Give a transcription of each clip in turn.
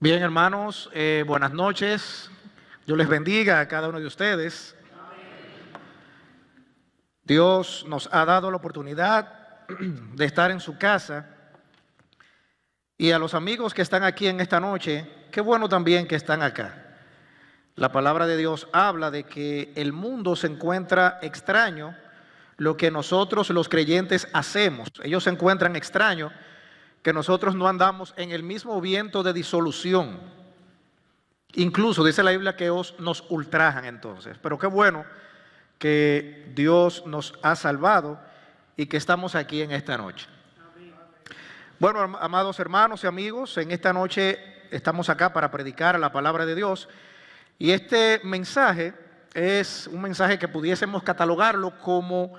Bien, hermanos, buenas noches. Dios les bendiga a cada uno de ustedes. Dios nos ha dado la oportunidad de estar en su casa. Y a los amigos que están aquí en esta noche, qué bueno también que están acá. La palabra de Dios habla de que el mundo se encuentra extraño lo que nosotros los creyentes hacemos. Ellos se encuentran extraño que nosotros no andamos en el mismo viento de disolución. Incluso dice la Biblia que nos ultrajan entonces. Pero qué bueno que Dios nos ha salvado y que estamos aquí en esta noche. Bueno, amados hermanos y amigos, en esta noche estamos acá para predicar la palabra de Dios. Y este mensaje es un mensaje que pudiésemos catalogarlo como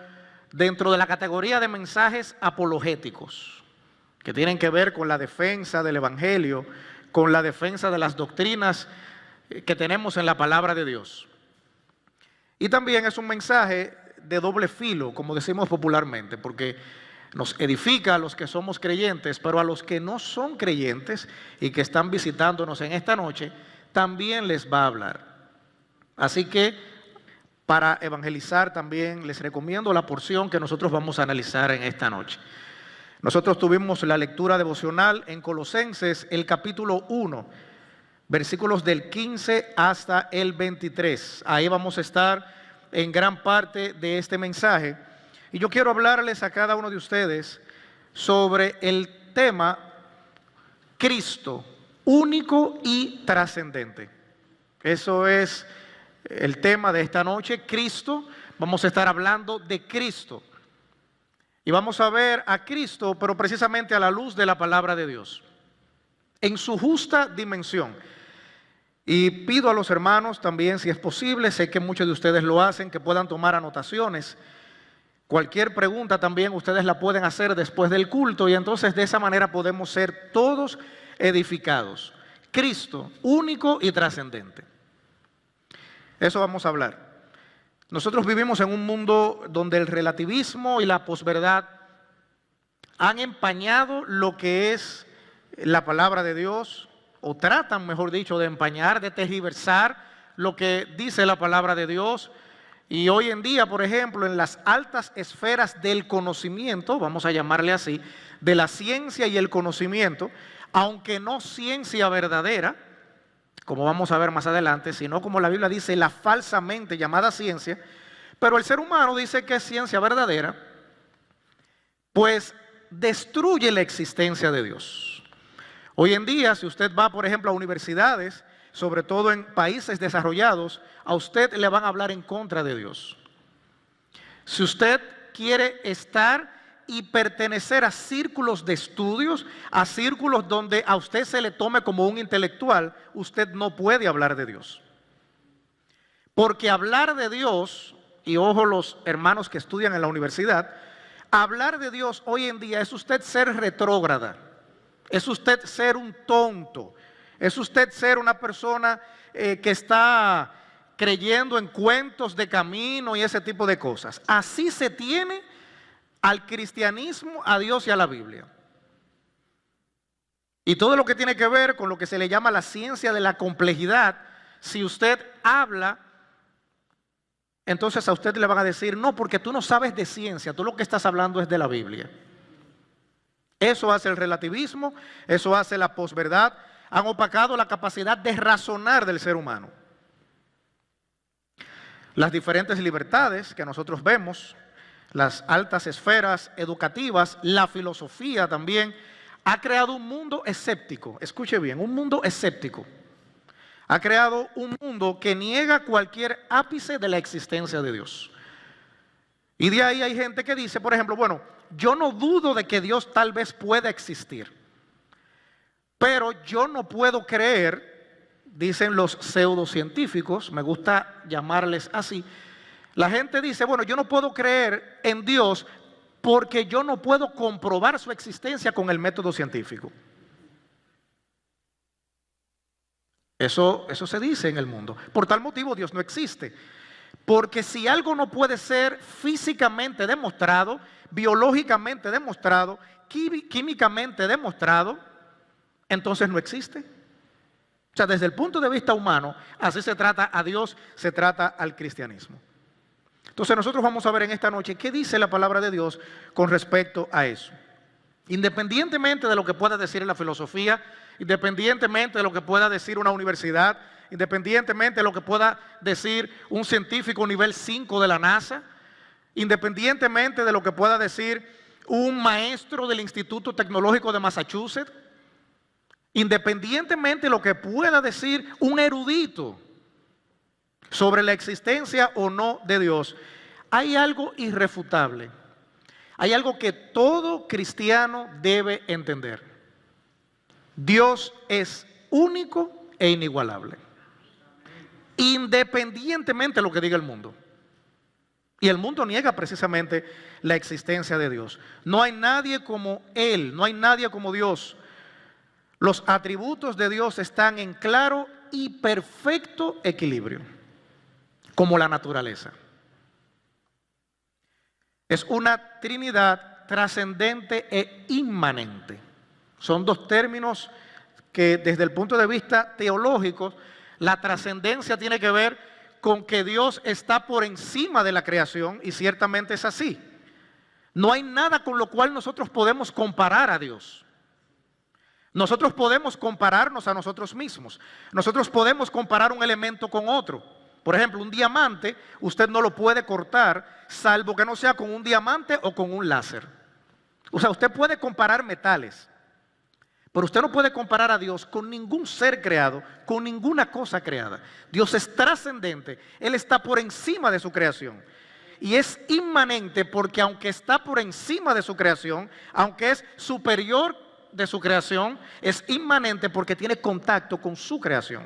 dentro de la categoría de mensajes apologéticos, que tienen que ver con la defensa del Evangelio, con la defensa de las doctrinas que tenemos en la palabra de Dios. Y también es un mensaje de doble filo, como decimos popularmente, porque nos edifica a los que somos creyentes, pero a los que no son creyentes y que están visitándonos en esta noche, también les va a hablar. Así que para evangelizar también les recomiendo la porción que nosotros vamos a analizar en esta noche. Nosotros tuvimos la lectura devocional en Colosenses, el capítulo 1, versículos del 15 hasta el 23. Ahí vamos a estar en gran parte de este mensaje. Y yo quiero hablarles a cada uno de ustedes sobre el tema Cristo, único y trascendente. Eso es el tema de esta noche, Cristo. Vamos a estar hablando de Cristo. Y vamos a ver a Cristo, pero precisamente a la luz de la palabra de Dios, en su justa dimensión. Y pido a los hermanos también, si es posible, sé que muchos de ustedes lo hacen, que puedan tomar anotaciones. Cualquier pregunta también ustedes la pueden hacer después del culto y entonces de esa manera podemos ser todos edificados. Cristo, único y trascendente. Eso vamos a hablar. Nosotros vivimos en un mundo donde el relativismo y la posverdad han empañado lo que es la palabra de Dios, o tratan, mejor dicho, de empañar, de tergiversar lo que dice la palabra de Dios. Y hoy en día, por ejemplo, en las altas esferas del conocimiento, vamos a llamarle así, de la ciencia y el conocimiento, aunque no ciencia verdadera, como vamos a ver más adelante, sino como la Biblia dice, la falsamente llamada ciencia, pero el ser humano dice que es ciencia verdadera, pues destruye la existencia de Dios. Hoy en día, si usted va, por ejemplo, a universidades, sobre todo en países desarrollados, a usted le van a hablar en contra de Dios. Si usted quiere estar y pertenecer a círculos de estudios, a círculos donde a usted se le tome como un intelectual, usted no puede hablar de Dios. Porque hablar de Dios, y ojo los hermanos que estudian en la universidad, hablar de Dios hoy en día es usted ser retrógrada, es usted ser un tonto, es usted ser una persona que está creyendo en cuentos de camino y ese tipo de cosas. Así se tiene al cristianismo, a Dios y a la Biblia. Y todo lo que tiene que ver con lo que se le llama la ciencia de la complejidad, si usted habla, entonces a usted le van a decir, no, porque tú no sabes de ciencia, tú lo que estás hablando es de la Biblia. Eso hace el relativismo, eso hace la posverdad, han opacado la capacidad de razonar del ser humano. Las diferentes libertades que nosotros vemos, las altas esferas educativas, la filosofía también, ha creado un mundo escéptico. Escuche bien, un mundo escéptico. Ha creado un mundo que niega cualquier ápice de la existencia de Dios. Y de ahí hay gente que dice, por ejemplo, bueno, yo no dudo de que Dios tal vez pueda existir, pero yo no puedo creer, dicen los pseudocientíficos, me gusta llamarles así. La gente dice, bueno, yo no puedo creer en Dios porque yo no puedo comprobar su existencia con el método científico. Eso se dice en el mundo. Por tal motivo Dios no existe. Porque si algo no puede ser físicamente demostrado, biológicamente demostrado, químicamente demostrado, entonces no existe. O sea, desde el punto de vista humano, así se trata a Dios, se trata al cristianismo. Entonces nosotros vamos a ver en esta noche qué dice la palabra de Dios con respecto a eso. Independientemente de lo que pueda decir la filosofía, independientemente de lo que pueda decir una universidad, independientemente de lo que pueda decir un científico nivel 5 de la NASA, independientemente de lo que pueda decir un maestro del Instituto Tecnológico de Massachusetts, independientemente de lo que pueda decir un erudito sobre la existencia o no de Dios, hay algo irrefutable, hay algo que todo cristiano debe entender. Dios es único e inigualable, independientemente de lo que diga el mundo. Y el mundo niega precisamente la existencia de Dios. No hay nadie como Él, no hay nadie como Dios. Los atributos de Dios están en claro y perfecto equilibrio, como la naturaleza. Es una Trinidad trascendente e inmanente. Son dos términos que desde el punto de vista teológico, la trascendencia tiene que ver con que Dios está por encima de la creación, y ciertamente es así. No hay nada con lo cual nosotros podemos comparar a Dios. Nosotros podemos compararnos a nosotros mismos. Nosotros podemos comparar un elemento con otro. Por ejemplo, un diamante, usted no lo puede cortar, salvo que no sea con un diamante o con un láser. O sea, usted puede comparar metales, pero usted no puede comparar a Dios con ningún ser creado, con ninguna cosa creada. Dios es trascendente, Él está por encima de su creación. Y es inmanente porque aunque está por encima de su creación, aunque es superior de su creación, es inmanente porque tiene contacto con su creación.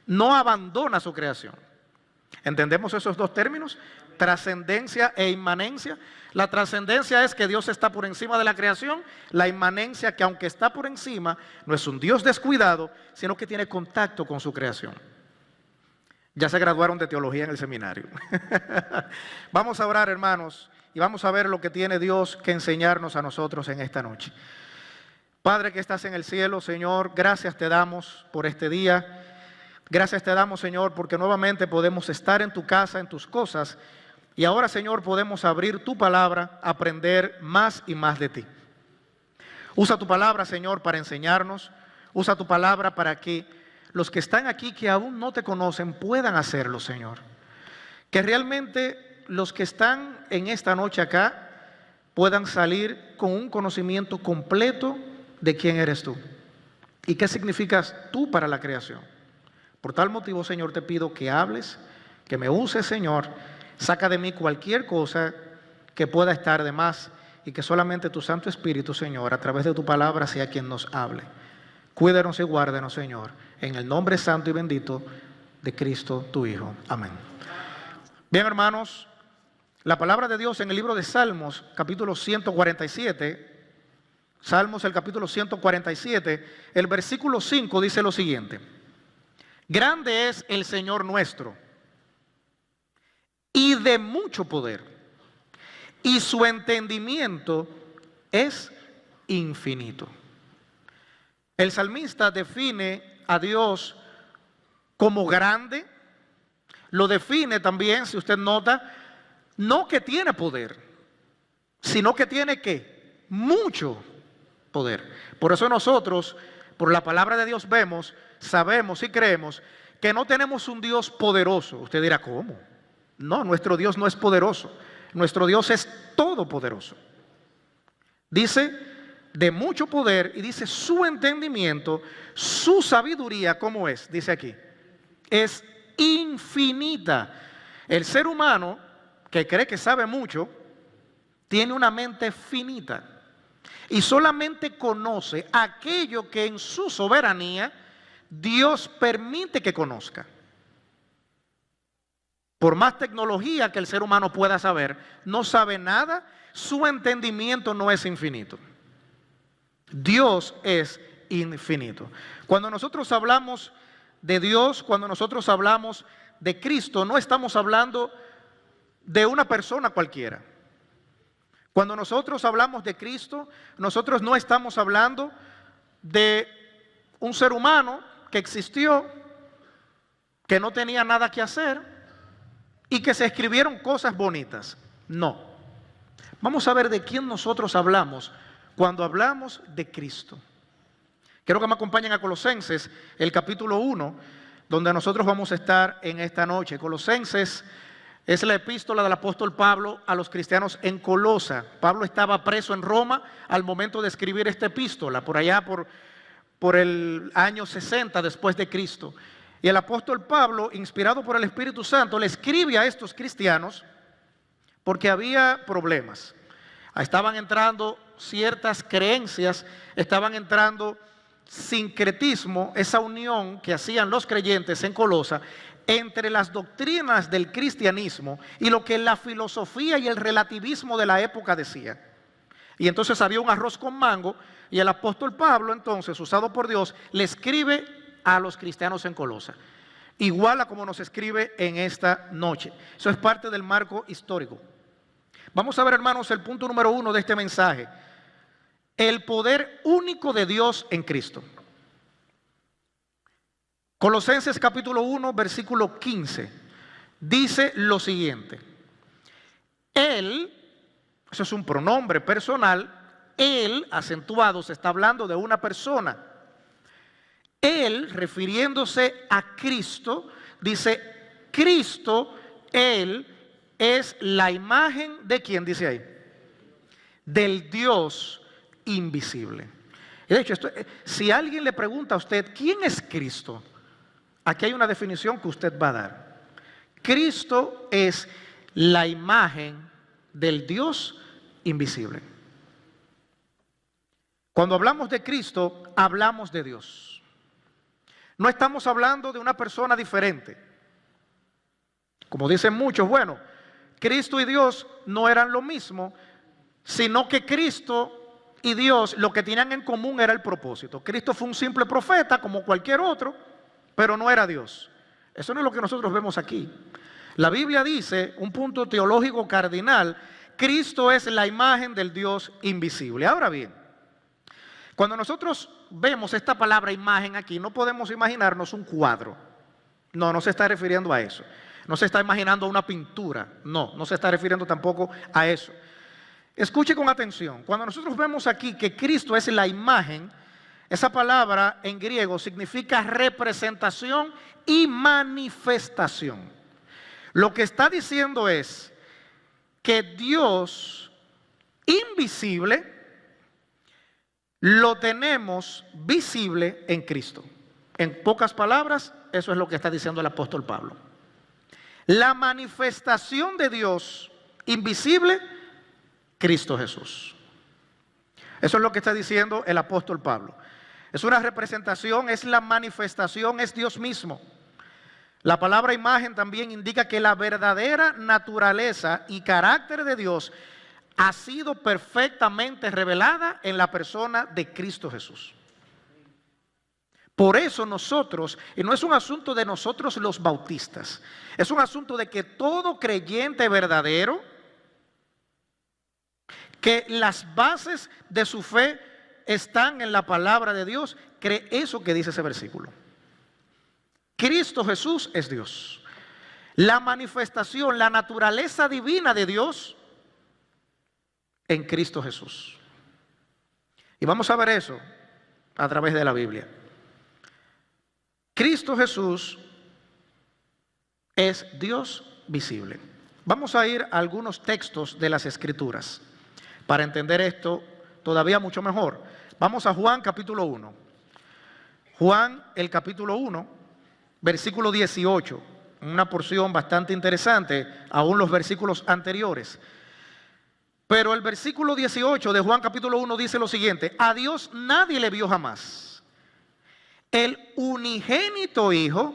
No abandona su creación. ¿Entendemos esos dos términos? Trascendencia e inmanencia. La trascendencia es que Dios está por encima de la creación. La inmanencia, que aunque está por encima, no es un Dios descuidado, sino que tiene contacto con su creación. Ya se graduaron de teología en el seminario. Vamos a orar, hermanos, y vamos a ver lo que tiene Dios que enseñarnos a nosotros en esta noche. Padre que estás en el cielo, Señor, gracias te damos por este día. Gracias te damos, Señor, porque nuevamente podemos estar en tu casa, en tus cosas. Y ahora, Señor, podemos abrir tu palabra, aprender más y más de ti. Usa tu palabra, Señor, para enseñarnos. Usa tu palabra para que los que están aquí, que aún no te conocen, puedan hacerlo, Señor. Que realmente los que están en esta noche acá puedan salir con un conocimiento completo de quién eres tú y qué significas tú para la creación. Por tal motivo, Señor, te pido que hables, que me uses, Señor. Saca de mí cualquier cosa que pueda estar de más y que solamente tu Santo Espíritu, Señor, a través de tu palabra sea quien nos hable. Cuídanos y guárdanos, Señor, en el nombre santo y bendito de Cristo, tu Hijo. Amén. Bien, hermanos, la palabra de Dios en el libro de Salmos, capítulo 147, Salmos, el capítulo 147, el versículo 5 dice lo siguiente: grande es el Señor nuestro y de mucho poder, y su entendimiento es infinito. El salmista define a Dios como grande, lo define también, si usted nota, no que tiene poder, sino que tiene ¿qué? Mucho poder. Por eso nosotros, por la palabra de Dios vemos, sabemos y creemos que no tenemos un Dios poderoso. Usted dirá, ¿cómo? No, nuestro Dios no es poderoso. Nuestro Dios es todopoderoso. Dice de mucho poder y dice su entendimiento, su sabiduría, ¿cómo es? Dice aquí, es infinita. El ser humano que cree que sabe mucho tiene una mente finita y solamente conoce aquello que en su soberanía Dios permite que conozca. Por más tecnología que el ser humano pueda saber, no sabe nada, su entendimiento no es infinito. Dios es infinito. Cuando nosotros hablamos de Dios, cuando nosotros hablamos de Cristo, no estamos hablando de una persona cualquiera. Cuando nosotros hablamos de Cristo, nosotros no estamos hablando de un ser humano que existió, que no tenía nada que hacer y que se escribieron cosas bonitas. No. Vamos a ver de quién nosotros hablamos cuando hablamos de Cristo. Quiero que me acompañen a Colosenses, el capítulo 1, donde nosotros vamos a estar en esta noche. Colosenses es la epístola del apóstol Pablo a los cristianos en Colosa. Pablo estaba preso en Roma al momento de escribir esta epístola, por allá por el año 60 después de Cristo. Y el apóstol Pablo, inspirado por el Espíritu Santo, le escribe a estos cristianos porque había problemas. Estaban entrando ciertas creencias, estaban entrando sincretismo, esa unión que hacían los creyentes en Colosa entre las doctrinas del cristianismo y lo que la filosofía y el relativismo de la época decía. Y entonces había un arroz con mango y el apóstol Pablo, entonces, usado por Dios, le escribe a los cristianos en Colosa, igual a como nos escribe en esta noche. Eso es parte del marco histórico. Vamos a ver, hermanos, el punto número 1 de este mensaje: el poder único de Dios en Cristo. Colosenses capítulo 1, versículo 15, dice lo siguiente: Él, eso es un pronombre personal, Él, acentuado, se está hablando de una persona. Él, refiriéndose a Cristo, dice, Cristo, Él, es la imagen de ¿quién dice ahí? Del Dios invisible. Y de hecho, si alguien le pregunta a usted, ¿quién es Cristo? Aquí hay una definición que usted va a dar. Cristo es la imagen del Dios invisible. Cuando hablamos de Cristo, hablamos de Dios. No estamos hablando de una persona diferente. Como dicen muchos, bueno, Cristo y Dios no eran lo mismo, sino que Cristo y Dios lo que tenían en común era el propósito. Cristo fue un simple profeta como cualquier otro, pero no era Dios. Eso no es lo que nosotros vemos aquí. La Biblia dice, un punto teológico cardinal, Cristo es la imagen del Dios invisible. Ahora bien, cuando nosotros vemos esta palabra imagen aquí, no podemos imaginarnos un cuadro. No, no se está refiriendo a eso. No se está imaginando una pintura. No, no se está refiriendo tampoco a eso. Escuche con atención. Cuando nosotros vemos aquí que Cristo es la imagen, esa palabra en griego significa representación y manifestación. Lo que está diciendo es que Dios invisible lo tenemos visible en Cristo. En pocas palabras, eso es lo que está diciendo el apóstol Pablo. La manifestación de Dios invisible, Cristo Jesús. Eso es lo que está diciendo el apóstol Pablo. Es una representación, es la manifestación, es Dios mismo. La palabra imagen también indica que la verdadera naturaleza y carácter de Dios ha sido perfectamente revelada en la persona de Cristo Jesús. Por eso nosotros, y no es un asunto de nosotros los bautistas, es un asunto de que todo creyente verdadero, que las bases de su fe están en la palabra de Dios, cree eso que dice ese versículo. Cristo Jesús es Dios. La manifestación, la naturaleza divina de Dios en Cristo Jesús. Y vamos a ver eso a través de la Biblia. Cristo Jesús es Dios visible. Vamos a ir a algunos textos de las Escrituras para entender esto todavía mucho mejor. Vamos a Juan capítulo 1. Juan, el capítulo 1, versículo 18. Una porción bastante interesante, aún los versículos anteriores. Pero el versículo 18 de Juan capítulo 1 dice lo siguiente: a Dios nadie le vio jamás. El unigénito Hijo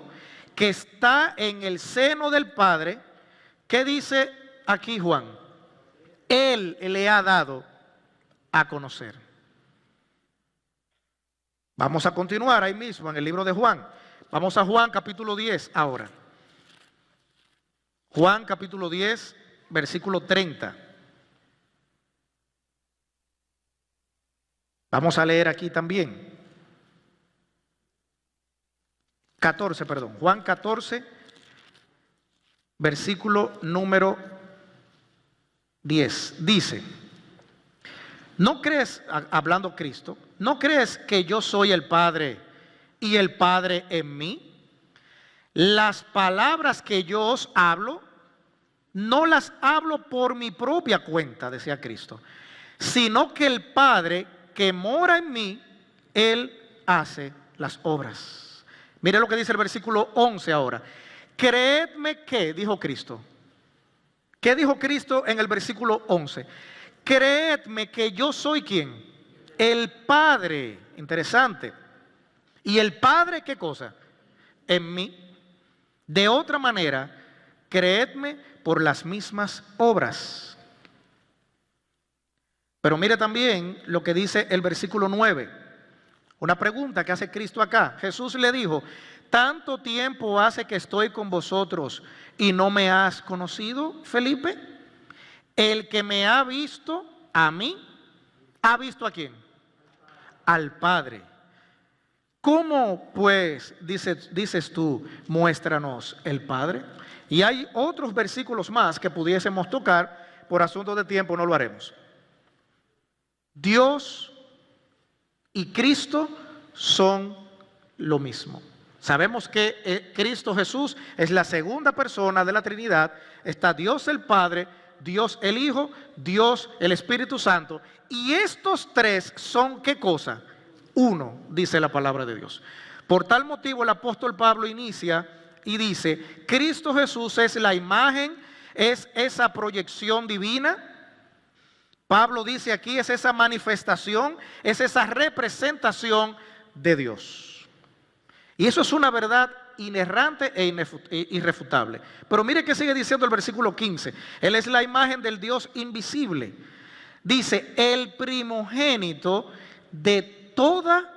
que está en el seno del Padre, ¿qué dice aquí Juan? Él le ha dado a conocer. Vamos a continuar ahí mismo en el libro de Juan. Vamos a Juan capítulo 10 ahora. Juan capítulo 10, versículo 30. Vamos a leer aquí también. 14, perdón. Juan 14, versículo número 10. Dice, ¿no crees, hablando Cristo, no crees que yo soy el Padre y el Padre en mí? Las palabras que yo os hablo, no las hablo por mi propia cuenta, decía Cristo, sino que el Padre que mora en mí, Él hace las obras. Mire lo que dice el versículo 11 ahora. Creedme que, dijo Cristo. ¿Qué dijo Cristo en el versículo 11? Creedme que yo soy ¿quién? El Padre. Interesante. ¿Y el Padre qué cosa? En mí. De otra manera, creedme por las mismas obras. Pero mire también lo que dice el versículo 9. Una pregunta que hace Cristo acá. Jesús le dijo, ¿tanto tiempo hace que estoy con vosotros y no me has conocido, Felipe? El que me ha visto a mí, ¿ha visto a quién? Al Padre. ¿Cómo pues dices tú, muéstranos el Padre? Y hay otros versículos más que pudiésemos tocar, por asunto de tiempo no lo haremos. Dios y Cristo son lo mismo. Sabemos que Cristo Jesús es la segunda persona de la Trinidad. Está Dios el Padre, Dios el Hijo, Dios el Espíritu Santo. Y estos tres son ¿qué cosa? Uno, dice la palabra de Dios. Por tal motivo el apóstol Pablo inicia y dice, Cristo Jesús es la imagen, es esa proyección divina. Pablo dice aquí, es esa manifestación, es esa representación de Dios. Y eso es una verdad inerrante e irrefutable. Pero mire que sigue diciendo el versículo 15. Él es la imagen del Dios invisible. Dice, el primogénito de toda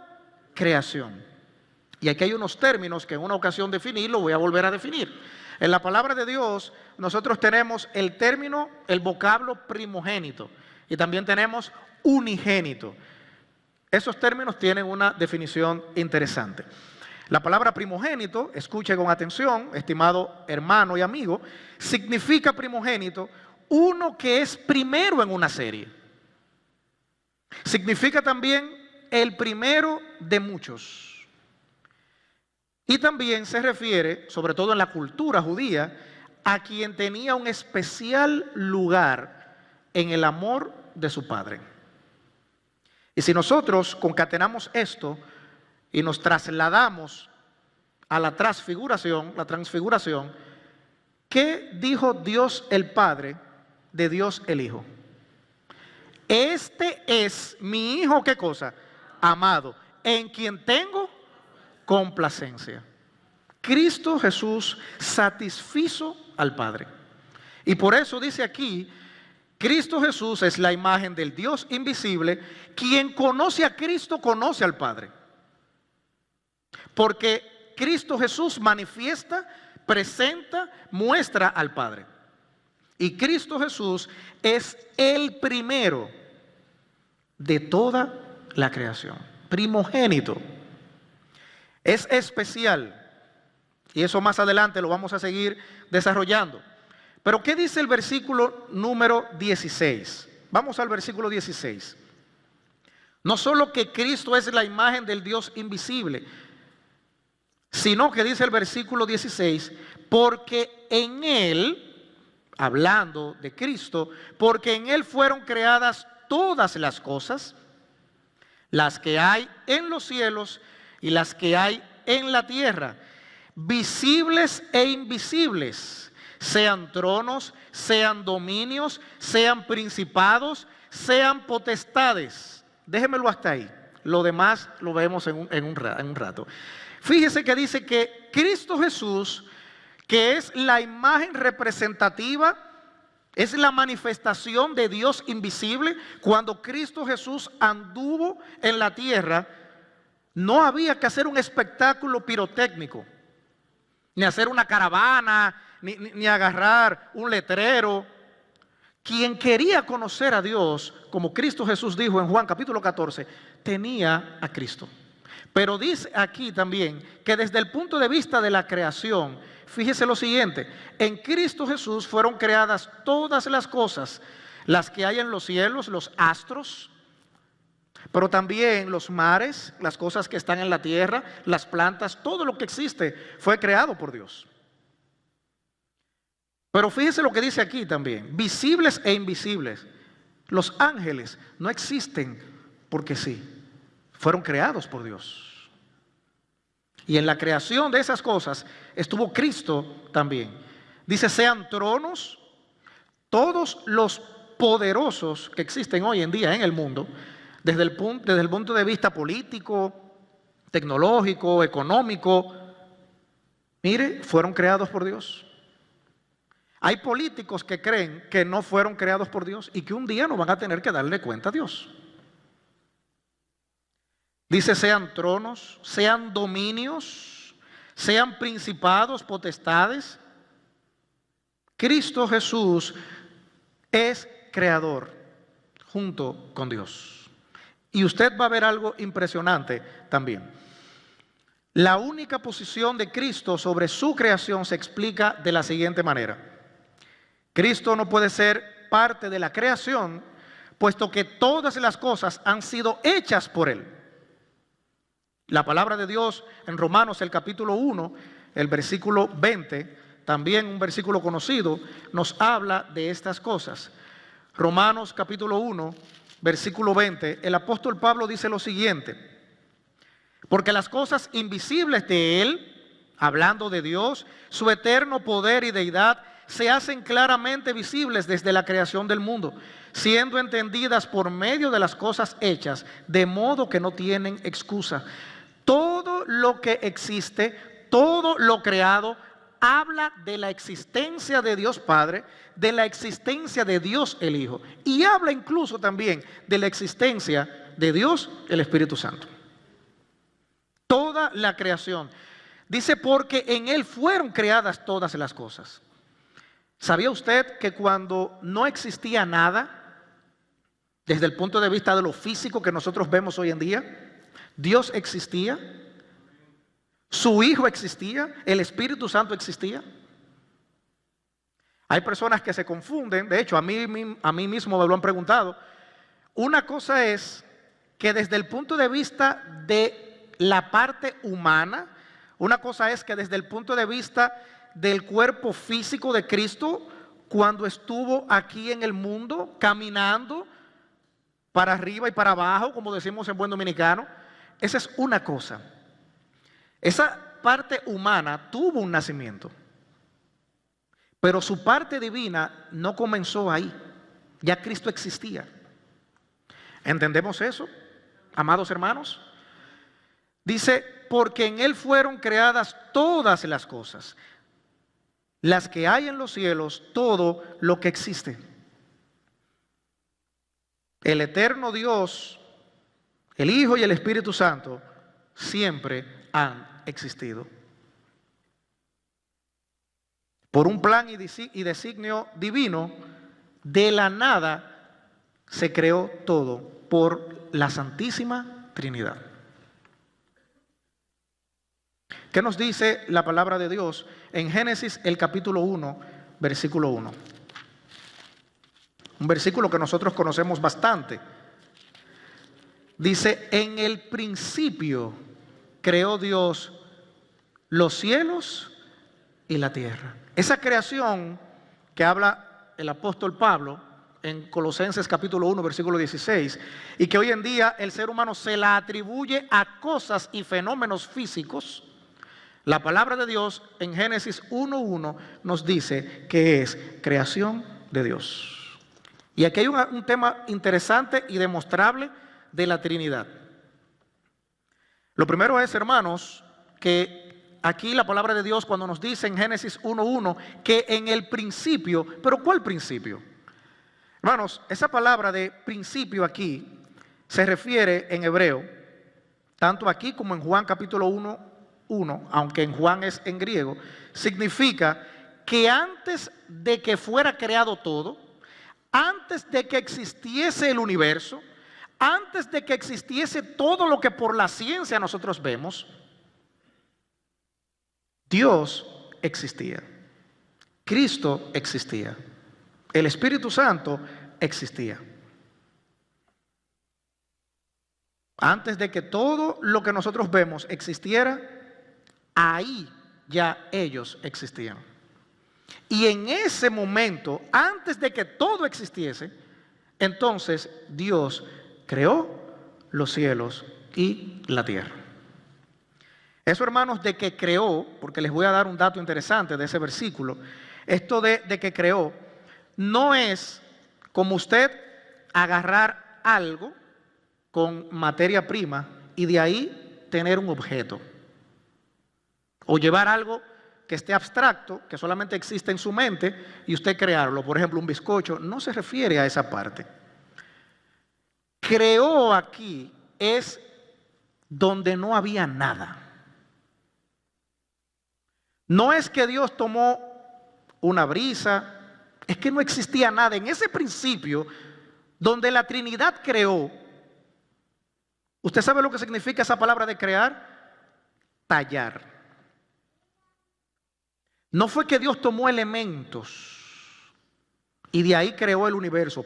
creación. Y aquí hay unos términos que en una ocasión definí, lo voy a volver a definir. En la palabra de Dios nosotros tenemos el término, el vocablo primogénito. Y también tenemos unigénito. Esos términos tienen una definición interesante. La palabra primogénito, escuche con atención, estimado hermano y amigo, significa primogénito, uno que es primero en una serie. Significa también el primero de muchos. Y también se refiere, sobre todo en la cultura judía, a quien tenía un especial lugar en el amor de su padre. Y si nosotros concatenamos esto y nos trasladamos a la transfiguración, ¿qué dijo Dios el Padre de Dios el Hijo? Este es mi Hijo, ¿qué cosa? Amado, en quien tengo complacencia. Cristo Jesús satisfizo al Padre. Y por eso dice aquí, Cristo Jesús es la imagen del Dios invisible. Quien conoce a Cristo conoce al Padre. Porque Cristo Jesús manifiesta, presenta, muestra al Padre. Y Cristo Jesús es el primero de toda la creación. Primogénito. Es especial. Y eso más adelante lo vamos a seguir desarrollando. Pero ¿qué dice el versículo número 16? Vamos al versículo 16. No solo que Cristo es la imagen del Dios invisible, sino que dice el versículo 16, porque en Él, hablando de Cristo, porque en Él fueron creadas todas las cosas, las que hay en los cielos y las que hay en la tierra, visibles e invisibles, sean tronos, sean dominios, sean principados, sean potestades. Déjemelo hasta ahí. Lo demás lo vemos en un rato. Fíjese que dice que Cristo Jesús, que es la imagen representativa, es la manifestación de Dios invisible. Cuando Cristo Jesús anduvo en la tierra, no había que hacer un espectáculo pirotécnico, ni hacer una caravana, ni agarrar un letrero. Quien quería conocer a Dios, como Cristo Jesús dijo en Juan capítulo 14, tenía a Cristo. Pero dice aquí también que desde el punto de vista de la creación, fíjese lo siguiente: en Cristo Jesús fueron creadas todas las cosas, las que hay en los cielos, los astros, pero también los mares, las cosas que están en la tierra, las plantas, todo lo que existe fue creado por Dios. Pero fíjese lo que dice aquí también: visibles e invisibles. Los ángeles no existen porque sí, fueron creados por Dios. Y en la creación de esas cosas estuvo Cristo también. Dice, sean tronos, todos los poderosos que existen hoy en día en el mundo, desde el punto de vista político, tecnológico, económico, mire, fueron creados por Dios. Hay políticos que creen que no fueron creados por Dios y que un día no van a tener que darle cuenta a Dios. Dice, sean tronos, sean dominios, sean principados, potestades. Cristo Jesús es creador junto con Dios. Y usted va a ver algo impresionante también. La única posición de Cristo sobre su creación se explica de la siguiente manera: Cristo no puede ser parte de la creación, puesto que todas las cosas han sido hechas por Él. La palabra de Dios en Romanos, el capítulo 1, el versículo 20, también un versículo conocido, nos habla de estas cosas. Romanos capítulo 1, versículo 20, el apóstol Pablo dice lo siguiente: porque las cosas invisibles de Él, hablando de Dios, su eterno poder y deidad, se hacen claramente visibles desde la creación del mundo, siendo entendidas por medio de las cosas hechas, de modo que no tienen excusa. Todo lo que existe, todo lo creado, habla de la existencia de Dios Padre, de la existencia de Dios el Hijo, y habla incluso también de la existencia de Dios el Espíritu Santo. Toda la creación. Dice, porque en Él fueron creadas todas las cosas. ¿Sabía usted que cuando no existía nada, desde el punto de vista de lo físico que nosotros vemos hoy en día, Dios existía, su Hijo existía, el Espíritu Santo existía? Hay personas que se confunden, de hecho a mí mismo me lo han preguntado. Una cosa es que desde el punto de vista de la parte humana, una cosa es que desde el punto de vista del cuerpo físico de Cristo, cuando estuvo aquí en el mundo, caminando para arriba y para abajo, como decimos en buen dominicano, esa es una cosa. Esa parte humana tuvo un nacimiento, pero su parte divina no comenzó ahí. Ya Cristo existía. ¿Entendemos eso, amados hermanos? Dice, porque en Él fueron creadas todas las cosas, las que hay en los cielos, todo lo que existe. El eterno Dios, el Hijo y el Espíritu Santo siempre han existido. Por un plan y designio divino, de la nada se creó todo por la Santísima Trinidad. ¿Qué nos dice la palabra de Dios en Génesis el capítulo 1, versículo 1? Un versículo que nosotros conocemos bastante. Dice, en el principio creó Dios los cielos y la tierra. Esa creación que habla el apóstol Pablo en Colosenses capítulo 1, versículo 16, y que hoy en día el ser humano se la atribuye a cosas y fenómenos físicos, la palabra de Dios en Génesis 1:1 nos dice que es creación de Dios. Y aquí hay un tema interesante y demostrable de la Trinidad. Lo primero es, hermanos, que aquí la palabra de Dios cuando nos dice en Génesis 1:1 que en el principio, ¿pero cuál principio? Hermanos, esa palabra de principio aquí se refiere en hebreo, tanto aquí como en Juan capítulo 1:1, aunque en Juan es en griego, significa que antes de que fuera creado todo, antes de que existiese el universo, Antes de que existiese todo lo que por la ciencia nosotros vemos, Dios existía. Cristo existía. El Espíritu Santo existía. Antes de que todo lo que nosotros vemos existiera, ahí ya ellos existían. Y en ese momento, antes de que todo existiese, entonces Dios creó los cielos y la tierra. Eso, hermanos, de que creó, porque les voy a dar un dato interesante de ese versículo, esto de que creó, no es como usted agarrar algo con materia prima y de ahí tener un objeto. O llevar algo que esté abstracto, que solamente existe en su mente, y usted crearlo. Por ejemplo, un bizcocho, no se refiere a esa parte. Creó aquí es donde no había nada. No es que Dios tomó una brisa, es que no existía nada. En ese principio, donde la Trinidad creó, ¿usted sabe lo que significa esa palabra de crear? Tallar. No fue que Dios tomó elementos y de ahí creó el universo.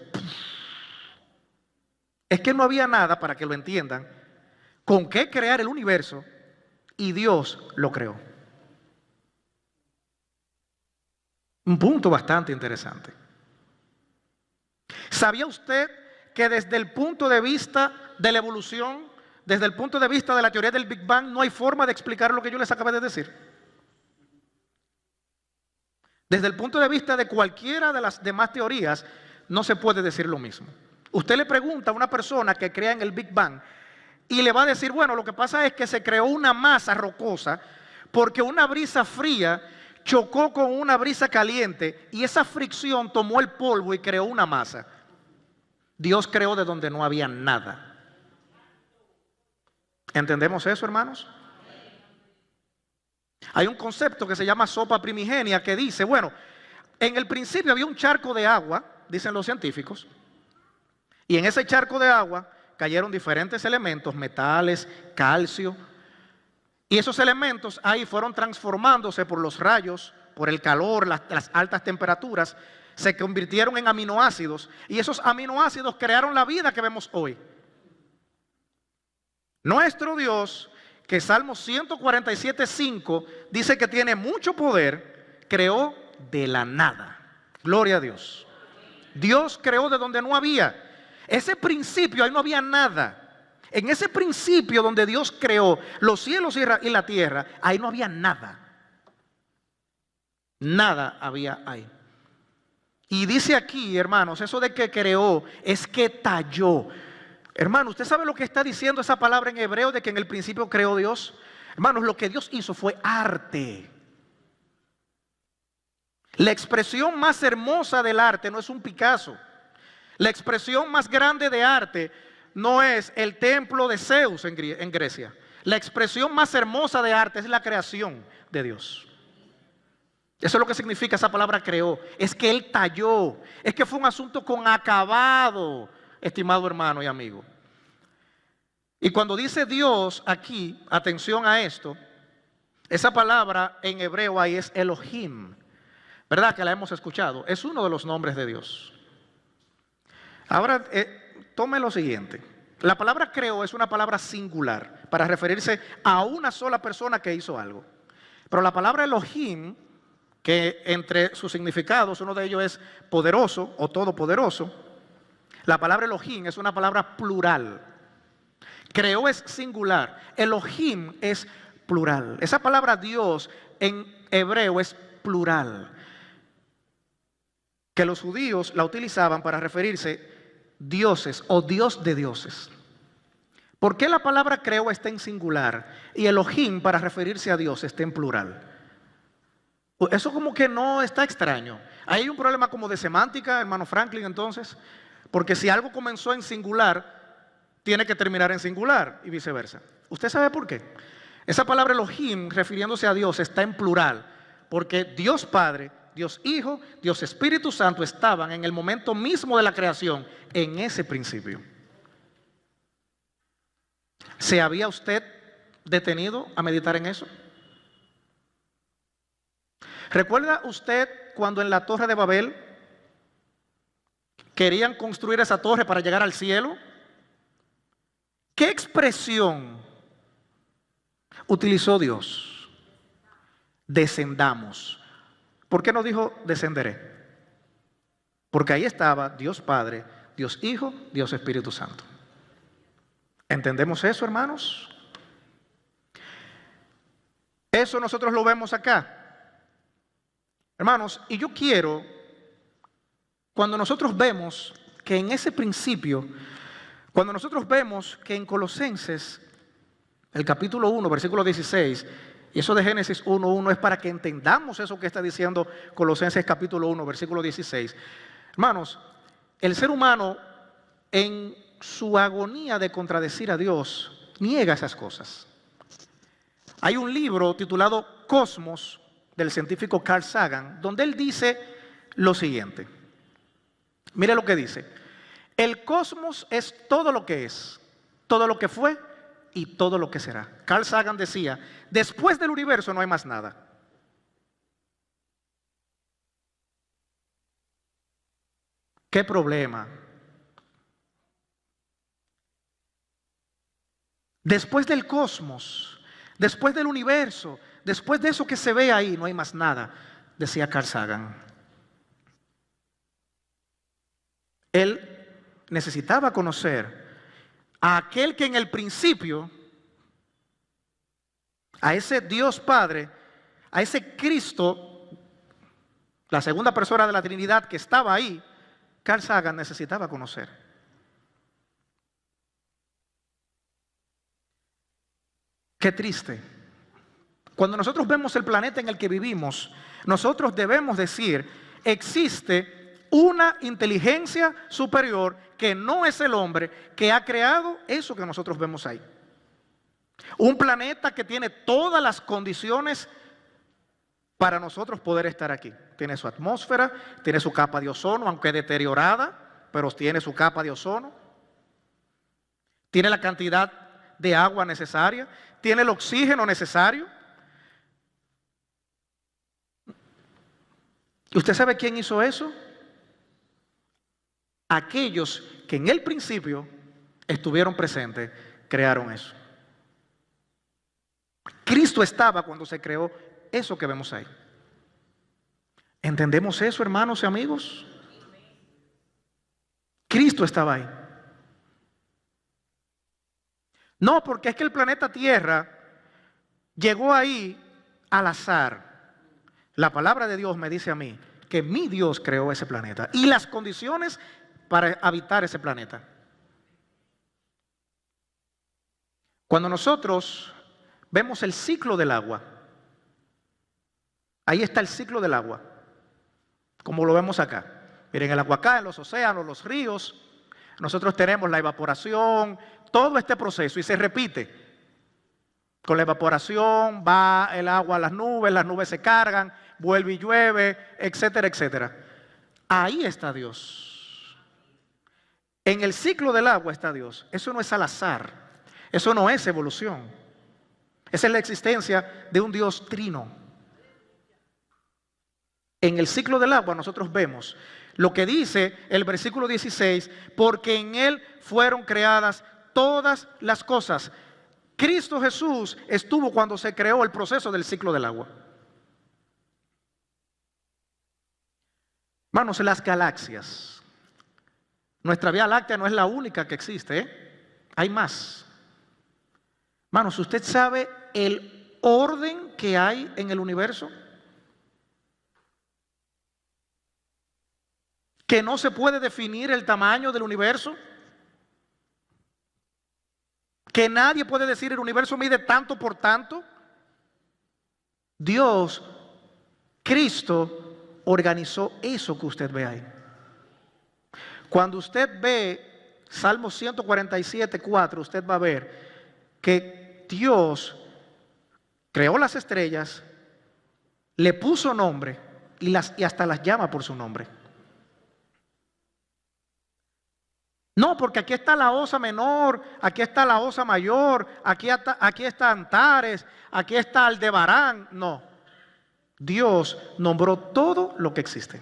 Es que no había nada, para que lo entiendan, con qué crear el universo y Dios lo creó. Un punto bastante interesante. ¿Sabía usted que desde el punto de vista de la evolución, desde el punto de vista de la teoría del Big Bang, no hay forma de explicar lo que yo les acabé de decir? Desde el punto de vista de cualquiera de las demás teorías, no se puede decir lo mismo. Usted le pregunta a una persona que crea en el Big Bang y le va a decir, bueno, lo que pasa es que se creó una masa rocosa porque una brisa fría chocó con una brisa caliente y esa fricción tomó el polvo y creó una masa. Dios creó de donde no había nada. ¿Entendemos eso, hermanos? Hay un concepto que se llama sopa primigenia que dice, bueno, en el principio había un charco de agua, dicen los científicos, y en ese charco de agua cayeron diferentes elementos, metales, calcio, y esos elementos ahí fueron transformándose por los rayos, por el calor, las altas temperaturas, se convirtieron en aminoácidos, y esos aminoácidos crearon la vida que vemos hoy. Nuestro Dios, que Salmo 147:5 dice que tiene mucho poder, creó de la nada. Gloria a Dios. Dios creó de donde no había. Ese principio, ahí no había nada. En ese principio donde Dios creó los cielos y la tierra, ahí no había nada. Nada había ahí. Y dice aquí, hermanos, eso de que creó es que talló. Hermano, ¿usted sabe lo que está diciendo esa palabra en hebreo de que en el principio creó Dios? Hermanos, lo que Dios hizo fue arte. La expresión más hermosa del arte no es un Picasso. La expresión más grande de arte no es el templo de Zeus en Grecia. La expresión más hermosa de arte es la creación de Dios. Eso es lo que significa esa palabra creó. Es que Él talló. Es que fue un asunto con acabado, estimado hermano y amigo. Y cuando dice Dios aquí, atención a esto, esa palabra en hebreo ahí es Elohim, ¿verdad? Que la hemos escuchado. Es uno de los nombres de Dios. Ahora, tome lo siguiente. La palabra creó es una palabra singular para referirse a una sola persona que hizo algo. Pero la palabra Elohim, que entre sus significados, uno de ellos es poderoso o todopoderoso, la palabra Elohim es una palabra plural. Creó es singular, Elohim es plural. Esa palabra Dios en hebreo es plural, que los judíos la utilizaban para referirse dioses o Dios de dioses. ¿Por qué la palabra creó está en singular y Elohim para referirse a Dios está en plural? Eso como que no está extraño. Hay un problema como de semántica, hermano Franklin, entonces, porque si algo comenzó en singular, tiene que terminar en singular y viceversa. ¿Usted sabe por qué? Esa palabra Elohim, refiriéndose a Dios, está en plural, porque Dios Padre, Dios Hijo, Dios Espíritu Santo estaban en el momento mismo de la creación, en ese principio. ¿Se había usted detenido a meditar en eso? ¿Recuerda usted cuando en la Torre de Babel querían construir esa torre para llegar al cielo? ¿Qué expresión utilizó Dios? Descendamos. ¿Por qué no dijo descenderé? Porque ahí estaba Dios Padre, Dios Hijo, Dios Espíritu Santo. ¿Entendemos eso, hermanos? Eso nosotros lo vemos acá. Hermanos, y yo quiero, cuando nosotros vemos que en ese principio, cuando nosotros vemos que en Colosenses, el capítulo 1, versículo 16, y eso de Génesis 1:1 es para que entendamos eso que está diciendo Colosenses capítulo 1, versículo 16. Hermanos, el ser humano en su agonía de contradecir a Dios, niega esas cosas. Hay un libro titulado Cosmos, del científico Carl Sagan, donde él dice lo siguiente. Mire lo que dice. El cosmos es todo lo que es, todo lo que fue y todo lo que será. Carl Sagan decía, después del universo no hay más nada. ¿Qué problema? Después del cosmos, después del universo, después de eso que se ve ahí, no hay más nada, decía Carl Sagan. Él necesitaba conocer a aquel que en el principio, a ese Dios Padre, a ese Cristo, la segunda persona de la Trinidad que estaba ahí, Carl Sagan necesitaba conocer. Qué triste. Cuando nosotros vemos el planeta en el que vivimos, nosotros debemos decir, existe una inteligencia superior que no es el hombre que ha creado eso que nosotros vemos ahí. Un planeta que tiene todas las condiciones para nosotros poder estar aquí. Tiene su atmósfera, tiene su capa de ozono, aunque deteriorada, pero tiene su capa de ozono. Tiene la cantidad de agua necesaria, tiene el oxígeno necesario. ¿Y usted sabe quién hizo eso? Aquellos que en el principio estuvieron presentes, crearon eso. Cristo estaba cuando se creó eso que vemos ahí. ¿Entendemos eso, hermanos y amigos? Cristo estaba ahí. No, porque es que el planeta Tierra llegó ahí al azar. La palabra de Dios me dice a mí que mi Dios creó ese planeta y las condiciones para habitar ese planeta. Cuando nosotros vemos el ciclo del agua, ahí está el ciclo del agua, como lo vemos acá. Miren el agua acá, en los océanos, los ríos, nosotros tenemos la evaporación, todo este proceso y se repite. Con la evaporación va el agua a las nubes se cargan, vuelve y llueve, etcétera, etcétera. Ahí está Dios. En el ciclo del agua está Dios. Eso no es al azar, eso no es evolución. Esa es la existencia de un Dios trino. En el ciclo del agua nosotros vemos lo que dice el versículo 16, porque en Él fueron creadas todas las cosas. Cristo Jesús estuvo cuando se creó el proceso del ciclo del agua. Hermanos, las galaxias. Nuestra Vía Láctea no es la única que existe, ¿eh? Hay más. Hermanos, ¿usted sabe el orden que hay en el universo? Que no se puede definir el tamaño del universo. Que nadie puede decir el universo mide tanto por tanto. Dios, Cristo, organizó eso que usted ve ahí. Cuando usted ve Salmo 147:4, usted va a ver que Dios creó las estrellas, le puso nombre y hasta las llama por su nombre. No, porque aquí está la Osa Menor, aquí está la Osa Mayor, aquí está Antares, aquí está Aldebarán. No, Dios nombró todo lo que existe.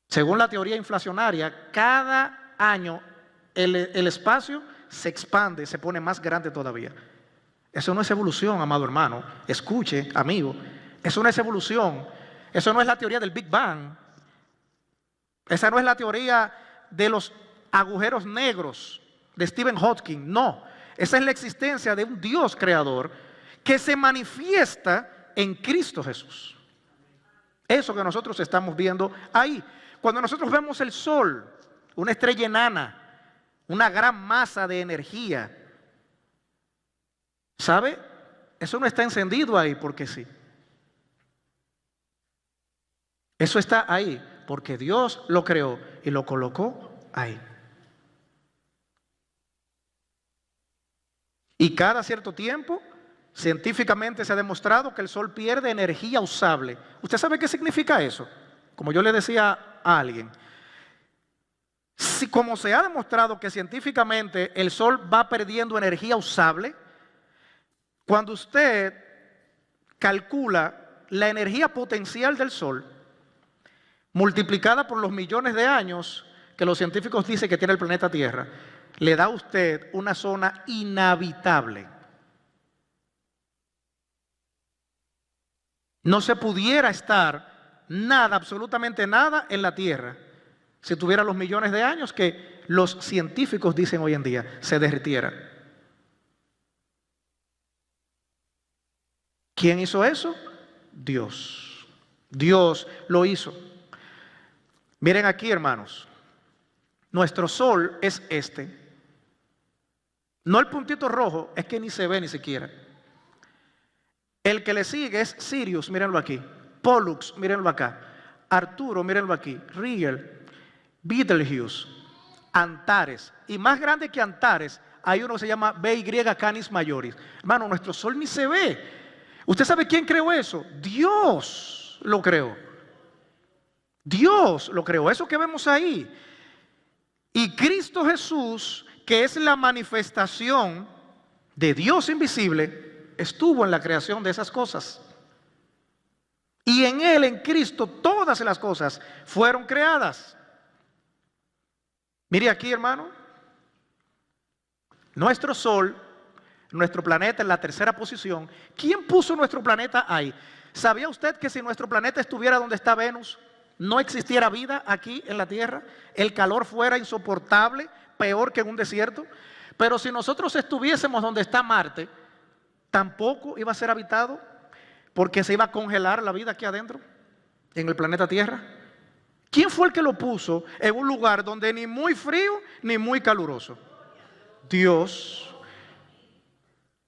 Según la teoría inflacionaria, cada año el espacio se expande, se pone más grande todavía. Eso no es evolución, amado hermano. Escuche, amigo, eso no es evolución. Eso no es la teoría del Big Bang. Esa no es la teoría de los agujeros negros de Stephen Hawking. No, esa es la existencia de un Dios creador que se manifiesta en Cristo Jesús. Eso que nosotros estamos viendo ahí. Cuando nosotros vemos el sol, una estrella enana, una gran masa de energía, ¿sabe? Eso no está encendido ahí porque sí. Eso está ahí porque Dios lo creó y lo colocó ahí. Y cada cierto tiempo, científicamente se ha demostrado que el sol pierde energía usable. ¿Usted sabe qué significa eso? Como yo le decía a alguien, si como se ha demostrado que científicamente el sol va perdiendo energía usable, cuando usted calcula la energía potencial del sol multiplicada por los millones de años que los científicos dicen que tiene el planeta Tierra, le da a usted una zona inhabitable. No se pudiera estar nada, absolutamente nada en la Tierra si tuviera los millones de años que los científicos dicen hoy en día, se derritiera. ¿Quién hizo eso? Dios. Dios lo hizo. Miren aquí, hermanos, nuestro sol es este. No el puntito rojo, es que ni se ve ni siquiera. El que le sigue es Sirius, mírenlo aquí. Pollux, mírenlo acá. Arturo, mírenlo aquí. Rigel, Betelgeuse, Antares. Y más grande que Antares, hay uno que se llama BY Canis Majoris. Hermano, nuestro sol ni se ve. ¿Usted sabe quién creó eso? Dios lo creó. Dios lo creó. Eso que vemos ahí. Y Cristo Jesús, que es la manifestación de Dios invisible, estuvo en la creación de esas cosas. Y en Él, en Cristo, todas las cosas fueron creadas. Mire aquí, hermano. Nuestro sol, nuestro planeta en la tercera posición. ¿Quién puso nuestro planeta ahí? ¿Sabía usted que si nuestro planeta estuviera donde está Venus, no existiera vida aquí en la Tierra? El calor fuera insoportable, peor que en un desierto. Pero si nosotros estuviésemos donde está Marte, tampoco iba a ser habitado, porque se iba a congelar la vida aquí adentro, en el planeta Tierra. ¿Quién fue el que lo puso en un lugar donde ni muy frío ni muy caluroso? Dios.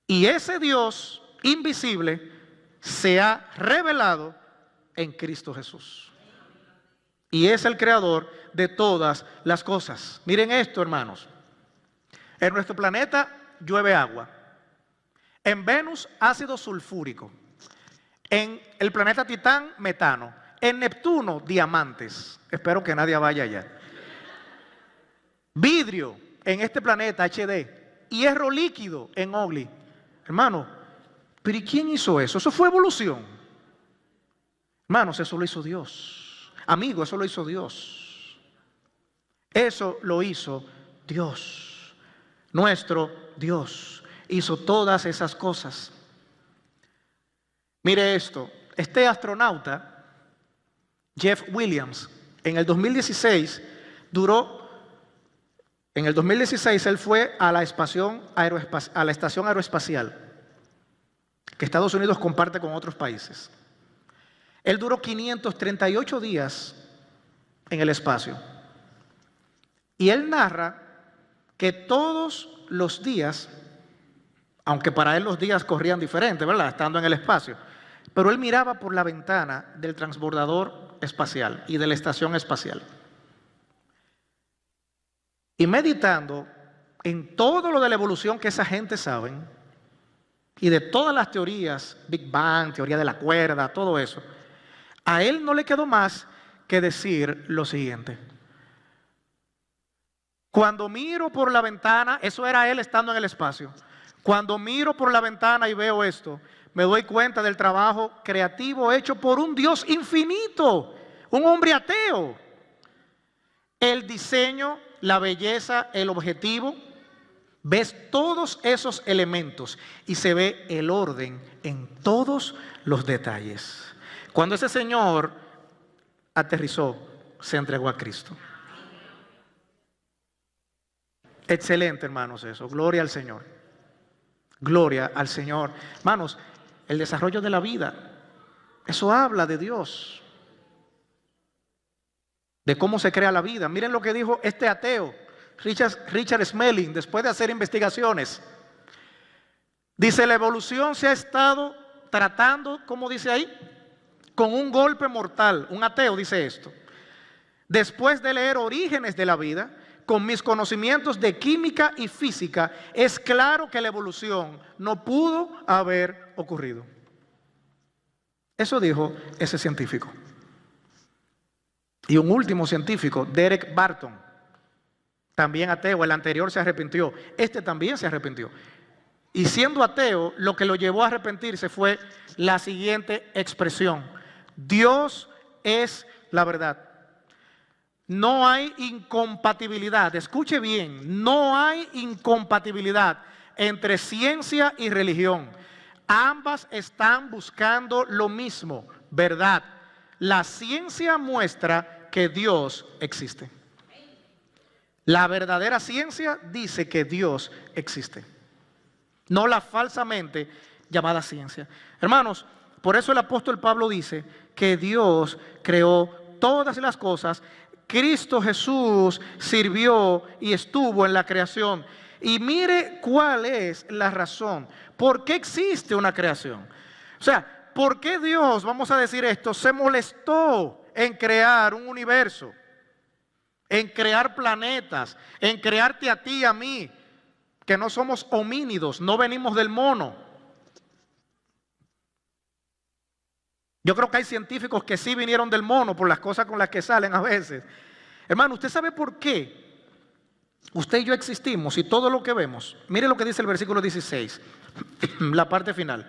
Y ese Dios invisible se ha revelado en Cristo Jesús. Y es el creador de todas las cosas. Miren esto, hermanos. En nuestro planeta llueve agua. En Venus, ácido sulfúrico. En el planeta Titán, metano. En Neptuno, diamantes. Espero que nadie vaya allá. Vidrio en este planeta, HD. Hierro líquido en Ogli. Hermano, ¿pero y quién hizo eso? Eso fue evolución. Hermanos, eso lo hizo Dios. Amigo, eso lo hizo Dios. Eso lo hizo Dios. Nuestro Dios hizo todas esas cosas. Mire esto, este astronauta, Jeff Williams, en el 2016 él fue a la estación aeroespacial que Estados Unidos comparte con otros países. Él duró 538 días en el espacio. Y él narra que todos los días, aunque para él los días corrían diferente, ¿verdad? Estando en el espacio, pero él miraba por la ventana del transbordador espacial y de la estación espacial. Y meditando en todo lo de la evolución que esa gente saben, y de todas las teorías, Big Bang, teoría de la cuerda, todo eso, a él no le quedó más que decir lo siguiente: Cuando miro por la ventana, eso era él estando en el espacio. Cuando miro por la ventana y veo esto, me doy cuenta del trabajo creativo hecho por un Dios infinito, un hombre ateo. El diseño, la belleza, el objetivo, ves todos esos elementos y se ve el orden en todos los detalles. Cuando ese señor aterrizó, se entregó a Cristo. Excelente, hermanos, eso. Gloria al Señor. Gloria al Señor. Hermanos, el desarrollo de la vida, eso habla de Dios, de cómo se crea la vida. Miren lo que dijo este ateo, Richard Smelling, después de hacer investigaciones. Dice, la evolución se ha estado tratando, ¿cómo dice ahí? Con un golpe mortal. Un ateo dice esto. Después de leer Orígenes de la vida, con mis conocimientos de química y física, es claro que la evolución no pudo haber ocurrido. Eso dijo ese científico. Y un último científico, Derek Barton, también ateo, el anterior se arrepintió, este también se arrepintió. Y siendo ateo, lo que lo llevó a arrepentirse fue la siguiente expresión: Dios es la verdad. No hay incompatibilidad, escuche bien, no hay incompatibilidad entre ciencia y religión. Ambas están buscando lo mismo, verdad. La ciencia muestra que Dios existe. La verdadera ciencia dice que Dios existe, no la falsamente llamada ciencia. Hermanos, por eso el apóstol Pablo dice que Dios creó todas las cosas. Cristo Jesús sirvió y estuvo en la creación. Y mire cuál es la razón. ¿Por qué existe una creación? O sea, ¿por qué Dios, vamos a decir esto, se molestó en crear un universo, en crear planetas, en crearte a ti y a mí, que no somos homínidos, no venimos del mono? Yo creo que hay científicos que sí vinieron del mono por las cosas con las que salen a veces. Hermano, ¿usted sabe por qué usted y yo existimos y todo lo que vemos? Mire lo que dice el versículo 16, la parte final.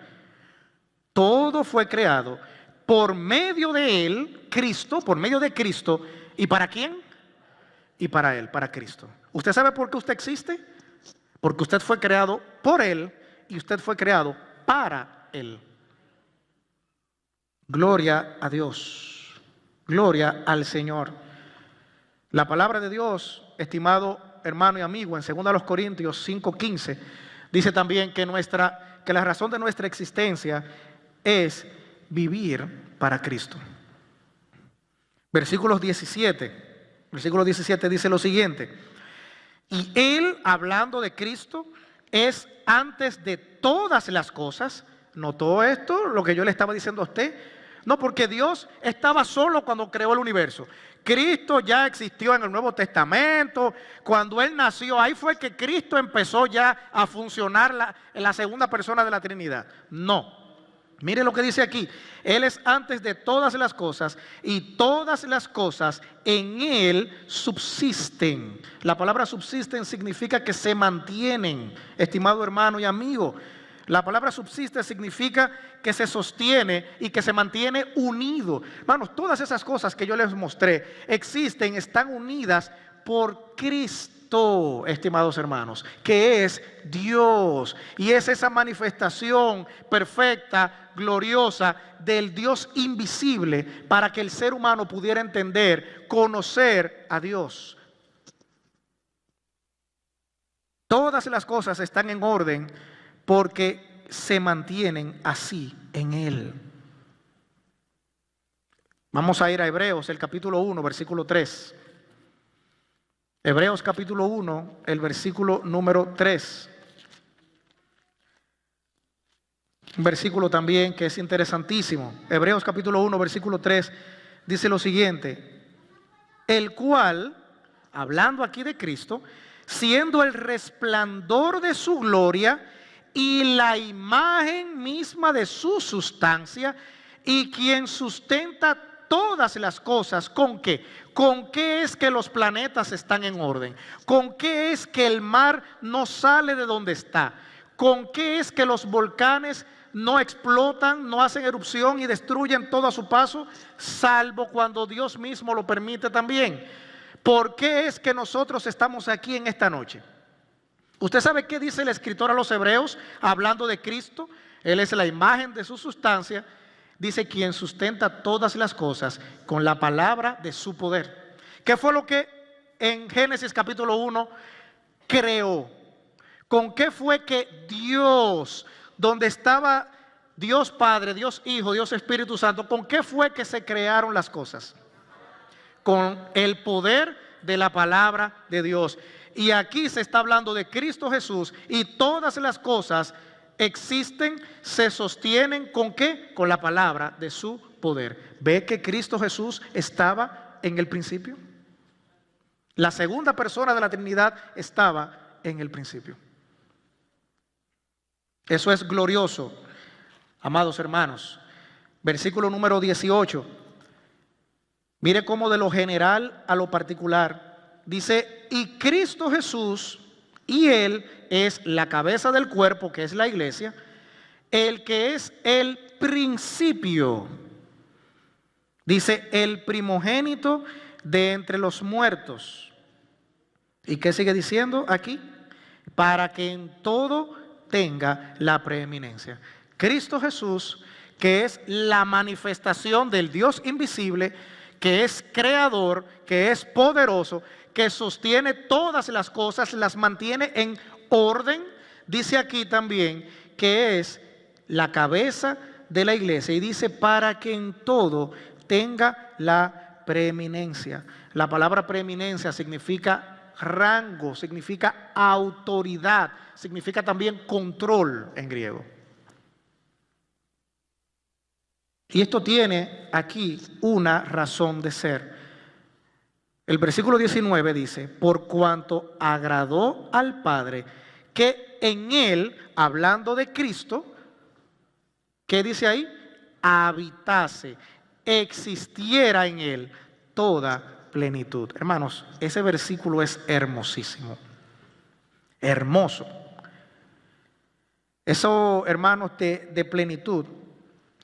Todo fue creado por medio de Él, Cristo, por medio de Cristo. ¿Y para quién? Y para Él, para Cristo. ¿Usted sabe por qué usted existe? Porque usted fue creado por Él y usted fue creado para Él. Gloria a Dios, gloria al Señor. La palabra de Dios, estimado hermano y amigo, en 2 Corintios 5:15, dice también que la razón de nuestra existencia es vivir para Cristo. Versículo 17 dice lo siguiente: y Él, hablando de Cristo, es antes de todas las cosas. ¿Notó esto, lo que yo le estaba diciendo a usted? No, porque Dios estaba solo cuando creó el universo. Cristo ya existió en el Nuevo Testamento. Cuando Él nació, ahí fue que Cristo empezó ya a funcionar en la segunda persona de la Trinidad. No. Mire lo que dice aquí. Él es antes de todas las cosas y todas las cosas en Él subsisten. La palabra subsisten significa que se mantienen, estimado hermano y amigo. La palabra subsiste significa que se sostiene y que se mantiene unido. Hermanos, todas esas cosas que yo les mostré existen, están unidas por Cristo, estimados hermanos, que es Dios. Y es esa manifestación perfecta, gloriosa del Dios invisible para que el ser humano pudiera entender, conocer a Dios. Todas las cosas están en orden porque se mantienen así en Él. Vamos a ir a Hebreos, el capítulo 1, versículo 3. Hebreos capítulo 1, el versículo número 3. Un versículo también que es interesantísimo. Hebreos capítulo 1, versículo 3, dice lo siguiente: el cual, hablando aquí de Cristo, siendo el resplandor de su gloria y la imagen misma de su sustancia, y quien sustenta todas las cosas. ¿Con qué? ¿Con qué es que los planetas están en orden? ¿Con qué es que el mar no sale de donde está? ¿Con qué es que los volcanes no explotan, no hacen erupción y destruyen todo a su paso, salvo cuando Dios mismo lo permite también? ¿Por qué es que nosotros estamos aquí en esta noche? ¿Usted sabe qué dice el escritor a los Hebreos hablando de Cristo? Él es la imagen de su sustancia. Dice, quien sustenta todas las cosas con la palabra de su poder. ¿Qué fue lo que en Génesis capítulo 1 creó? ¿Con qué fue que Dios, donde estaba Dios Padre, Dios Hijo, Dios Espíritu Santo, con qué fue que se crearon las cosas? Con el poder de la palabra de Dios. Y aquí se está hablando de Cristo Jesús, y todas las cosas existen, se sostienen ¿con qué? Con la palabra de su poder. ¿Ve que Cristo Jesús estaba en el principio? La segunda persona de la Trinidad estaba en el principio. Eso es glorioso, amados hermanos. Versículo número 18. Mire cómo de lo general a lo particular. Dice, y Cristo Jesús, y Él es la cabeza del cuerpo, que es la iglesia, el que es el principio. Dice, el primogénito de entre los muertos. ¿Y qué sigue diciendo aquí? Para que en todo tenga la preeminencia. Cristo Jesús, que es la manifestación del Dios invisible, que es creador, que es poderoso, que sostiene todas las cosas, las mantiene en orden. Dice aquí también que es la cabeza de la iglesia, y dice para que en todo tenga la preeminencia. La palabra preeminencia significa rango, significa autoridad, significa también control en griego. Y esto tiene aquí una razón de ser. El versículo 19 dice, por cuanto agradó al Padre que en Él, hablando de Cristo, ¿qué dice ahí? Habitase, existiera en Él toda plenitud. Hermanos, ese versículo es hermosísimo, hermoso. Eso, hermanos, de plenitud,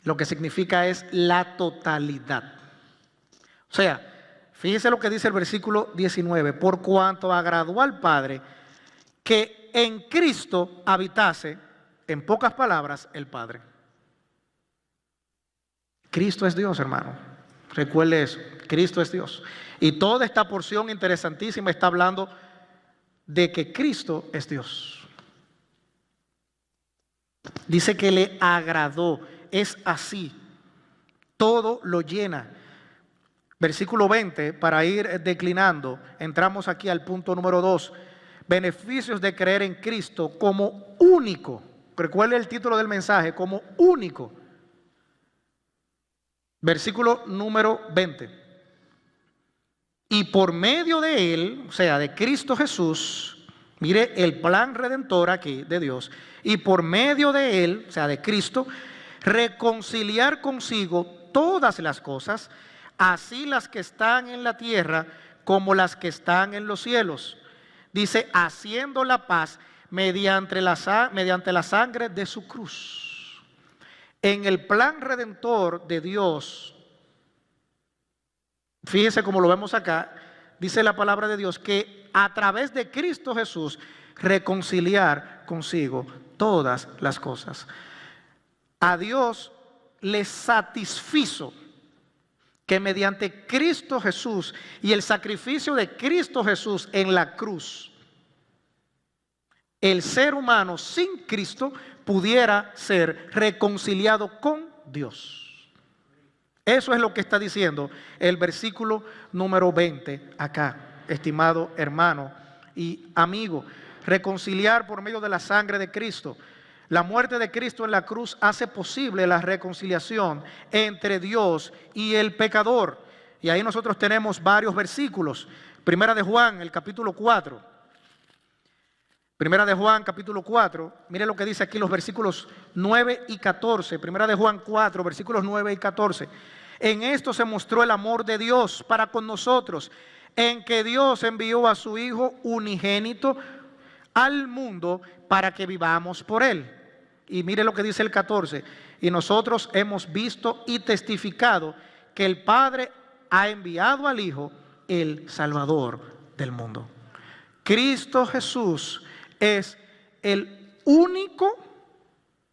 lo que significa es la totalidad. O sea, fíjese lo que dice el versículo 19, por cuanto agradó al Padre que en Cristo habitase, en pocas palabras, el Padre. Cristo es Dios, hermano. Recuerde eso, Cristo es Dios. Y toda esta porción interesantísima está hablando de que Cristo es Dios. Dice que le agradó, es así, todo lo llena. Versículo 20, para ir declinando, entramos aquí al punto número 2. Beneficios de creer en Cristo como único. Recuerde el título del mensaje, como único. Versículo número 20. Y por medio de Él, o sea, de Cristo Jesús, mire el plan redentor aquí de Dios, y por medio de Él, o sea, de Cristo, reconciliar consigo todas las cosas, así las que están en la tierra como las que están en los cielos. Dice, haciendo la paz mediante la sangre de su cruz. En el plan redentor de Dios, fíjese como lo vemos acá, dice la palabra de Dios que a través de Cristo Jesús reconciliar consigo todas las cosas. A Dios le satisfizo que mediante Cristo Jesús y el sacrificio de Cristo Jesús en la cruz, el ser humano sin Cristo pudiera ser reconciliado con Dios. Eso es lo que está diciendo el versículo número 20 acá, estimado hermano y amigo. Reconciliar por medio de la sangre de Cristo. La muerte de Cristo en la cruz hace posible la reconciliación entre Dios y el pecador. Y ahí nosotros tenemos varios versículos. Primera de Juan, el capítulo 4. Primera de Juan, capítulo 4. Mire lo que dice aquí los versículos 9 y 14. Primera de Juan 4, versículos 9 y 14. En esto se mostró el amor de Dios para con nosotros, en que Dios envió a su Hijo unigénito al mundo para que vivamos por Él. Y mire lo que dice el 14. Y nosotros hemos visto y testificado que el Padre ha enviado al Hijo, el Salvador del mundo. Cristo Jesús es el único,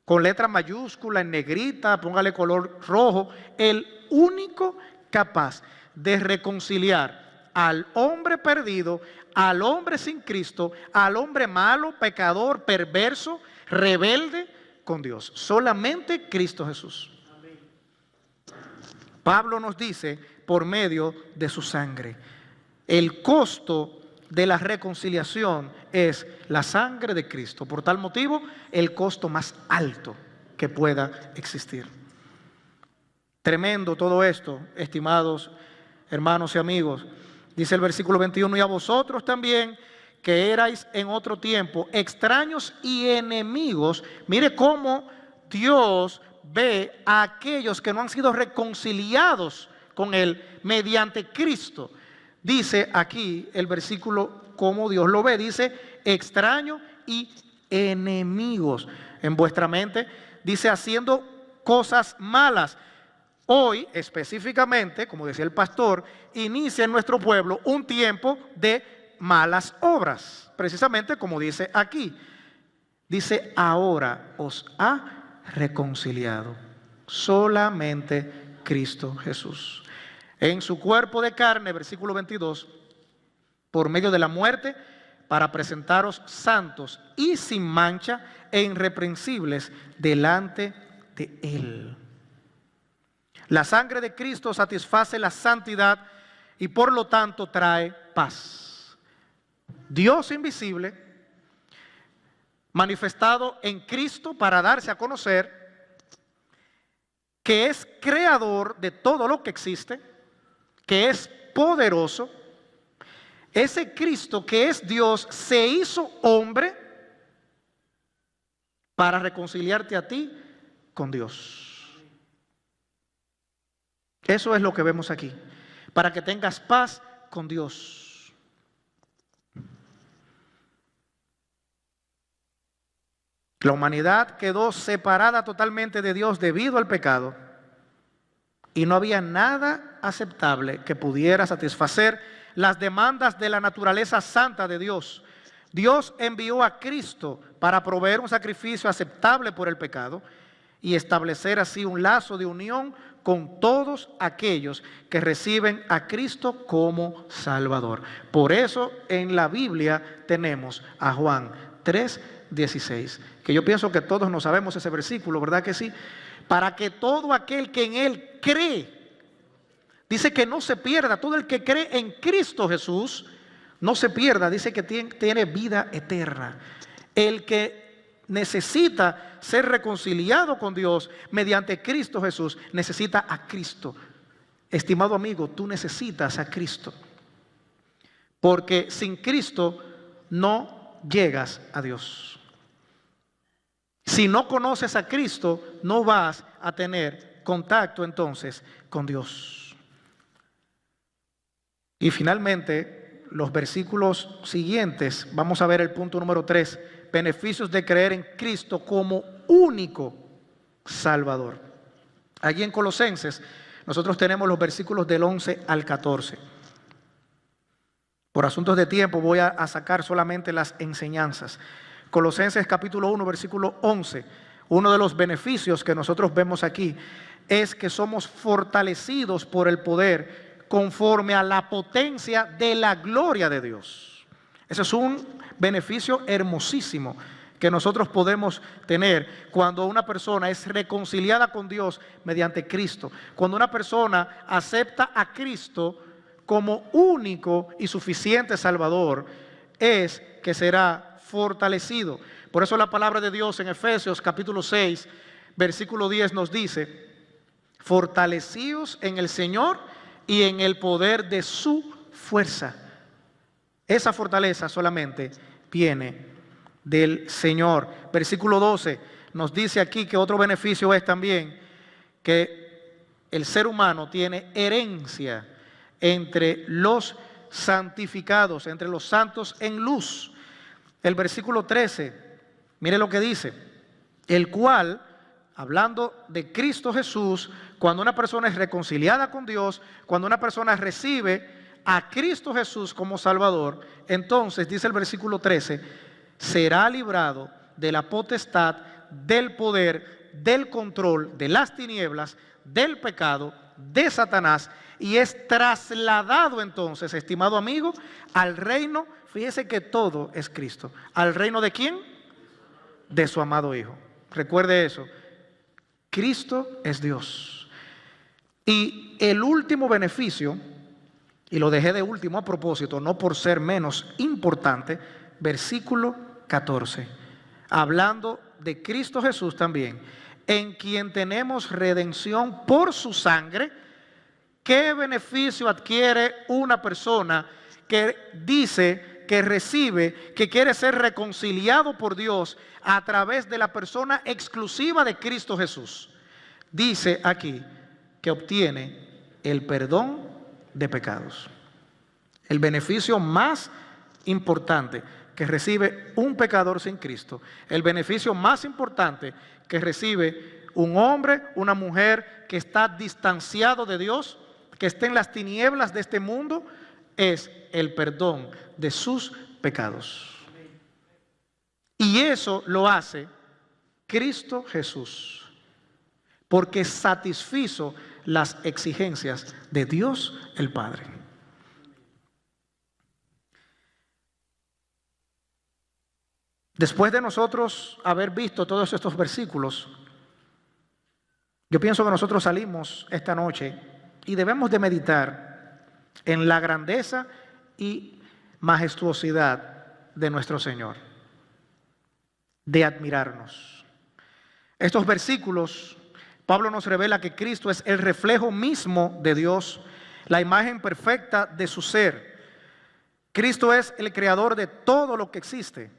con letra mayúscula, en negrita, póngale color rojo, el único capaz de reconciliar al hombre perdido, al hombre sin Cristo, al hombre malo, pecador, perverso, rebelde con Dios. Solamente Cristo Jesús. Pablo nos dice, por medio de su sangre. El costo de la reconciliación es la sangre de Cristo. Por tal motivo, el costo más alto que pueda existir. Tremendo todo esto, estimados hermanos y amigos. Dice el versículo 21, y a vosotros también, que erais en otro tiempo extraños y enemigos. Mire cómo Dios ve a aquellos que no han sido reconciliados con Él mediante Cristo. Dice aquí el versículo cómo Dios lo ve. Dice extraños y enemigos. En vuestra mente dice haciendo cosas malas. Hoy específicamente, como decía el pastor, inicia en nuestro pueblo un tiempo de malas obras. Precisamente como dice aquí. Dice ahora os ha reconciliado solamente Cristo Jesús. En su cuerpo de carne, versículo 22, por medio de la muerte, para presentaros santos y sin mancha e irreprensibles delante de Él. La sangre de Cristo satisface la santidad y por lo tanto trae paz. Dios invisible, manifestado en Cristo para darse a conocer, que es creador de todo lo que existe, que es poderoso. Ese Cristo que es Dios se hizo hombre para reconciliarte a ti con Dios. Eso es lo que vemos aquí, para que tengas paz con Dios. La humanidad quedó separada totalmente de Dios debido al pecado y no había nada aceptable que pudiera satisfacer las demandas de la naturaleza santa de Dios. Dios envió a Cristo para proveer un sacrificio aceptable por el pecado y establecer así un lazo de unión con todos aquellos que reciben a Cristo como Salvador. Por eso en la Biblia tenemos a Juan 3:16, que yo pienso que todos nos sabemos ese versículo, ¿verdad que sí? Para que todo aquel que en Él cree, dice que no se pierda, todo el que cree en Cristo Jesús, no se pierda, dice que tiene vida eterna. El que necesita ser reconciliado con Dios mediante Cristo Jesús, necesita a Cristo. Estimado amigo, tú necesitas a Cristo, porque sin Cristo no llegas a Dios. Si no conoces a Cristo, no vas a tener contacto entonces con Dios. Y finalmente, los versículos siguientes, vamos a ver el punto número 3, beneficios de creer en Cristo como único Salvador. Allí en Colosenses, nosotros tenemos los versículos del 11 al 14. Por asuntos de tiempo voy a sacar solamente las enseñanzas. Colosenses capítulo 1, versículo 11. Uno de los beneficios que nosotros vemos aquí es que somos fortalecidos por el poder conforme a la potencia de la gloria de Dios. Ese es un beneficio hermosísimo que nosotros podemos tener cuando una persona es reconciliada con Dios mediante Cristo. Cuando una persona acepta a Cristo como único y suficiente Salvador, es que será fortalecido. Por eso la palabra de Dios en Efesios capítulo 6, versículo 10 nos dice: fortalecidos en el Señor y en el poder de su fuerza. Esa fortaleza solamente viene del Señor. Versículo 12 nos dice aquí que otro beneficio es también que el ser humano tiene herencia entre los santificados, entre los santos en luz. El versículo 13, mire lo que dice, el cual, hablando de Cristo Jesús, cuando una persona es reconciliada con Dios, cuando una persona recibe a Cristo Jesús como Salvador, entonces, dice el versículo 13, será librado de la potestad, del poder, del control, de las tinieblas, del pecado, de Satanás, y es trasladado entonces, estimado amigo, al reino. Fíjese que todo es Cristo. ¿Al reino de quién? De su amado Hijo. Recuerde eso. Cristo es Dios. Y el último beneficio, y lo dejé de último a propósito, no por ser menos importante, versículo 14, hablando de Cristo Jesús también, en quien tenemos redención por su sangre. ¿Qué beneficio adquiere una persona que dice, que recibe, que quiere ser reconciliado por Dios a través de la persona exclusiva de Cristo Jesús? Dice aquí que obtiene el perdón de pecados. El beneficio más importante que recibe un pecador sin Cristo, el beneficio más importante que recibe un hombre, una mujer que está distanciado de Dios, que está en las tinieblas de este mundo, es el perdón de sus pecados. Y eso lo hace Cristo Jesús, porque satisfizo las exigencias de Dios el Padre. Después de nosotros haber visto todos estos versículos, yo pienso que nosotros salimos esta noche y debemos de meditar en la grandeza y majestuosidad de nuestro Señor, de admirarnos. Estos versículos, Pablo nos revela que Cristo es el reflejo mismo de Dios, la imagen perfecta de su ser. Cristo es el creador de todo lo que existe,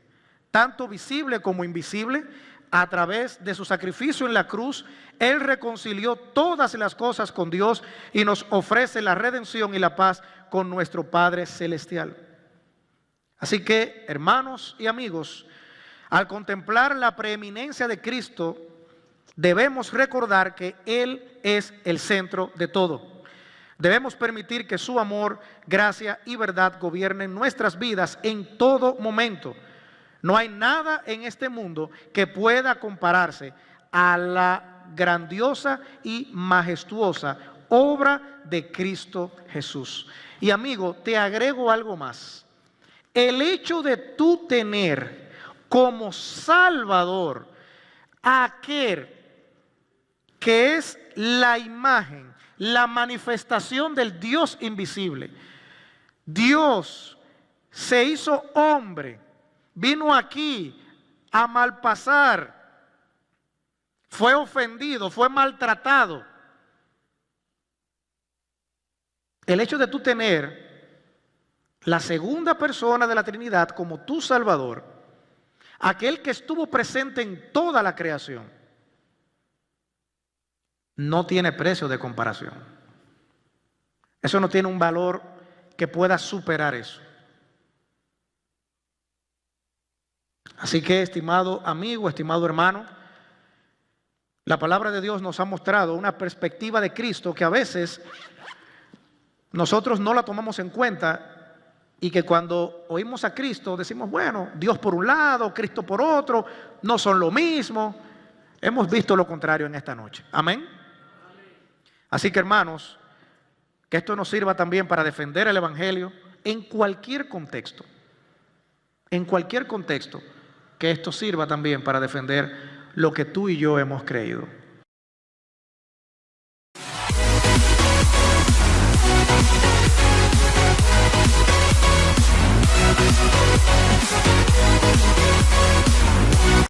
tanto visible como invisible. A través de su sacrificio en la cruz, Él reconcilió todas las cosas con Dios y nos ofrece la redención y la paz con nuestro Padre Celestial. Así que, hermanos y amigos, al contemplar la preeminencia de Cristo, debemos recordar que Él es el centro de todo. Debemos permitir que su amor, gracia y verdad gobiernen nuestras vidas en todo momento. No hay nada en este mundo que pueda compararse a la grandiosa y majestuosa obra de Cristo Jesús. Y amigo, te agrego algo más. El hecho de tú tener como Salvador a aquel que es la imagen, la manifestación del Dios invisible. Dios se hizo hombre. Vino aquí a malpasar, fue ofendido, fue maltratado. El hecho de tú tener la segunda persona de la Trinidad como tu Salvador, aquel que estuvo presente en toda la creación, no tiene precio de comparación. Eso no tiene un valor que pueda superar eso. Así que, estimado amigo, estimado hermano, la palabra de Dios nos ha mostrado una perspectiva de Cristo que a veces nosotros no la tomamos en cuenta, y que cuando oímos a Cristo decimos, bueno, Dios por un lado, Cristo por otro, no son lo mismo. Hemos visto lo contrario en esta noche. Amén. Así que, hermanos, que esto nos sirva también para defender el Evangelio en cualquier contexto. En cualquier contexto. Que esto sirva también para defender lo que tú y yo hemos creído.